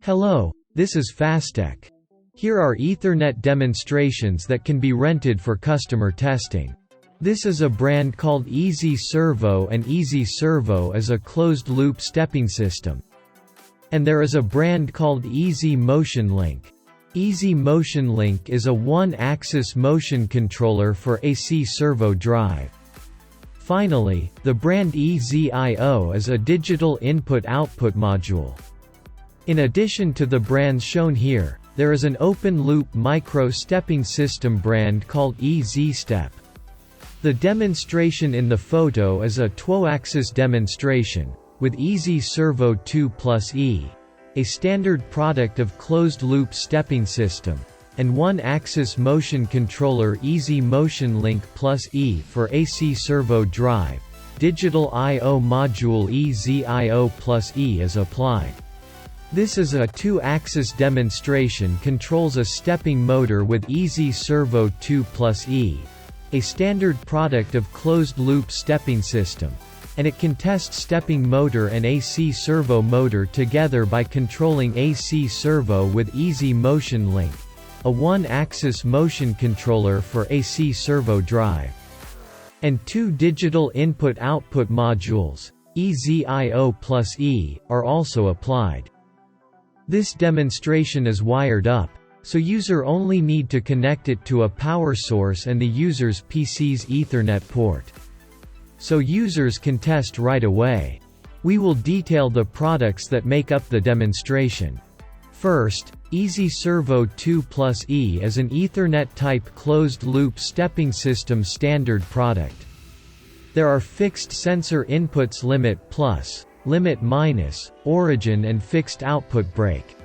Hello, this is FASTECH. Here are Ethernet demonstrations that can be rented for customer testing. This is a brand called Ezi-SERVO, and Ezi-SERVO is a closed-loop stepping system. And there is a brand called Ezi-Motion Link. Ezi-Motion Link is a one-axis motion controller for Ezi-SERVO drive. Finally, the brand Ezi-IO is a digital input-output module. In addition to the brands shown here, there is an open-loop micro-stepping system brand called Ezi-STEP. The demonstration in the photo is a 2-axis demonstration, with Ezi-SERVO 2 plus E, a standard product of closed-loop stepping system, and one-axis motion controller Ezi-Motion Link plus E for Ezi-SERVO drive. Digital I/O module Ezi-IO plus E is applied. This is a 2-axis demonstration controls a stepping motor with Ezi-SERVO 2 plus E, a standard product of closed-loop stepping system, and it can test stepping motor and Ezi-SERVO motor together by controlling Ezi-SERVO with Ezi-Motion Link, a one-axis motion controller for Ezi-SERVO drive. And 2 digital input-output modules, Ezi-IO plus E, are also applied. This demonstration is wired up, so user only need to connect it to a power source and the user's PC's Ethernet port. So users can test right away. We will detail the products that make up the demonstration. First, Ezi-SERVO 2 plus E is an Ethernet-type closed-loop stepping system standard product. There are fixed sensor inputs limit plus, limit minus, origin and fixed output break.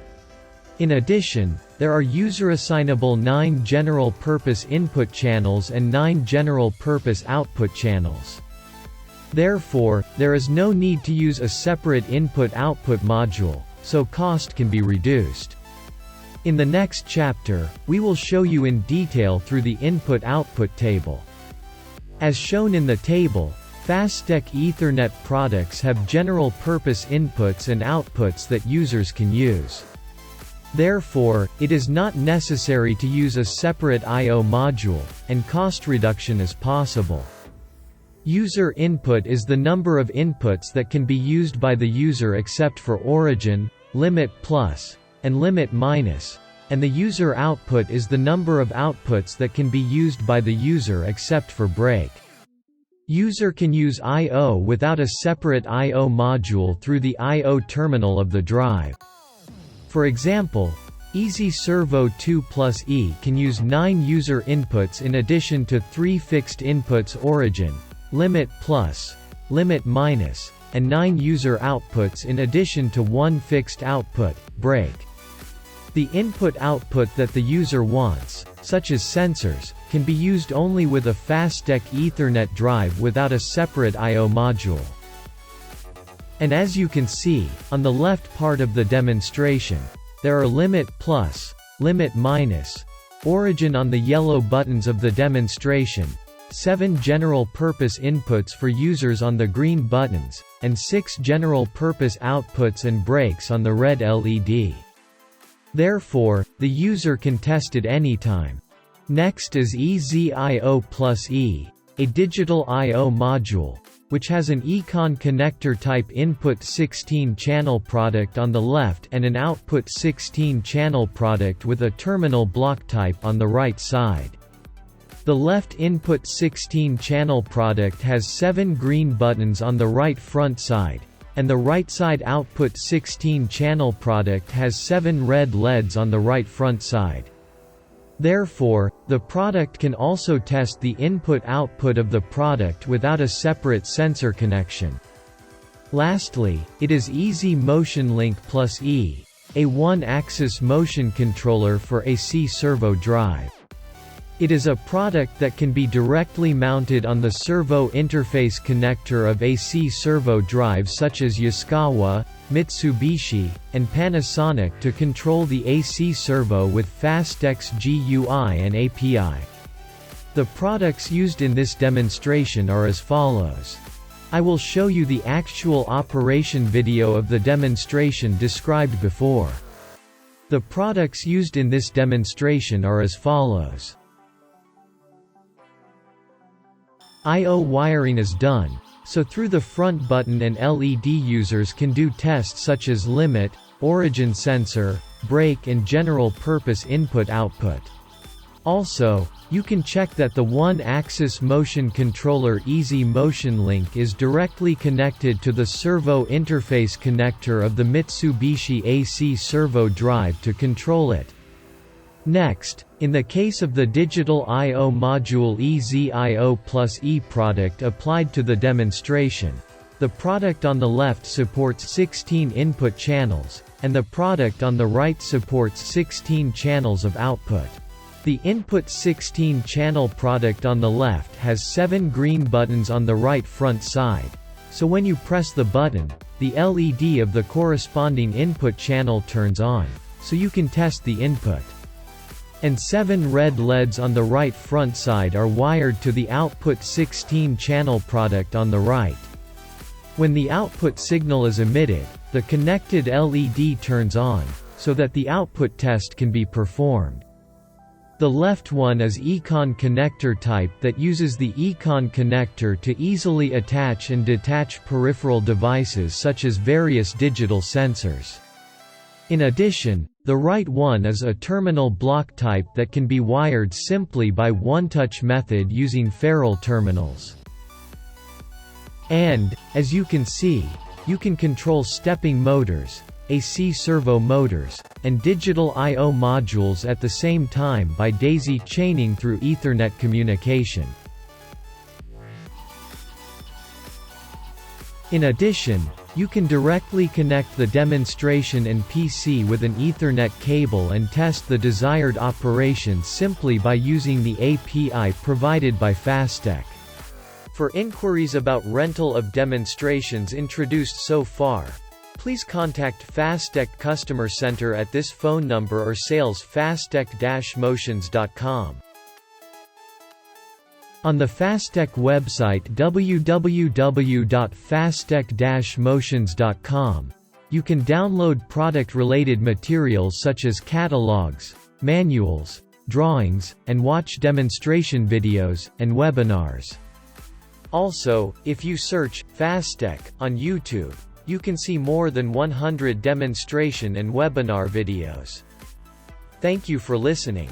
In addition, there are user-assignable 9 general-purpose input channels and 9 general-purpose output channels. Therefore, there is no need to use a separate input-output module, so cost can be reduced. In the next chapter, we will show you in detail through the input-output table. As shown in the table, FASTECH Ethernet products have general-purpose inputs and outputs that users can use. Therefore, it is not necessary to use a separate I/O module, and cost reduction is possible. User input is the number of inputs that can be used by the user except for origin, limit plus, and limit minus, and the user output is the number of outputs that can be used by the user except for break. User can use I/O without a separate I/O module through the I/O terminal of the drive. For example, Ezi-SERVO 2 plus E can use 9 user inputs in addition to 3 fixed inputs origin, limit plus, limit minus, and 9 user outputs in addition to 1 fixed output, break. The input-output that the user wants, such as sensors, can be used only with a FASTECH Ethernet drive without a separate I/O module. And as you can see, on the left part of the demonstration, there are limit plus, limit minus, origin on the yellow buttons of the demonstration, 7 general-purpose inputs for users on the green buttons, and 6 general-purpose outputs and breaks on the red LED. Therefore, the user can test it anytime. Next is Ezi-IO plus E, a digital I/O module, which has an Econ connector type input 16-channel product on the left and an output 16-channel product with a terminal block type on the right side. The left input 16-channel product has 7 green buttons on the right front side, and the right side output 16-channel product has 7 red LEDs on the right front side. Therefore, the product can also test the input-output of the product without a separate sensor connection. Lastly, it is Ezi-Motion Link plus E, a one-axis motion controller for Ezi-SERVO drive. It is a product that can be directly mounted on the servo interface connector of Ezi-SERVO drives such as Yaskawa, Mitsubishi, and Panasonic to control the Ezi-SERVO with FASTECH's GUI and API. The products used in this demonstration are as follows. I will show you the actual operation video of the demonstration described before. The products used in this demonstration are as follows. I/O wiring is done, so through the front button and LED users can do tests such as limit, origin sensor, brake and general purpose input-output. Also, you can check that the one-axis motion controller Ezi Motion Link is directly connected to the servo interface connector of the Mitsubishi Ezi-SERVO drive to control it. Next, in the case of the digital I/O module Ezi-IO plus E product applied to the demonstration, the product on the left supports 16 input channels, and the product on the right supports 16 channels of output. The input 16-channel product on the left has 7 green buttons on the right front side, so when you press the button, the LED of the corresponding input channel turns on, so you can test the input. And 7 red LEDs on the right front side are wired to the output 16-channel product on the right. When the output signal is emitted, the connected LED turns on, so that the output test can be performed. The left one is Econ connector type that uses the Econ connector to easily attach and detach peripheral devices such as various digital sensors. In addition, the right one is a terminal block type that can be wired simply by one-touch method using ferrule terminals. And, as you can see, you can control stepping motors, AC servo motors, and digital I/O modules at the same time by daisy chaining through Ethernet communication. In addition, you can directly connect the demonstration and PC with an Ethernet cable and test the desired operation simply by using the API provided by FASTECH. For inquiries about rental of demonstrations introduced so far, please contact FASTECH Customer Center at this phone number or sales@fastech-motions.com. On the FASTECH website www.fastech-motions.com, you can download product-related materials such as catalogs, manuals, drawings, and watch demonstration videos, and webinars. Also, if you search FASTECH on YouTube, you can see more than 100 demonstration and webinar videos. Thank you for listening.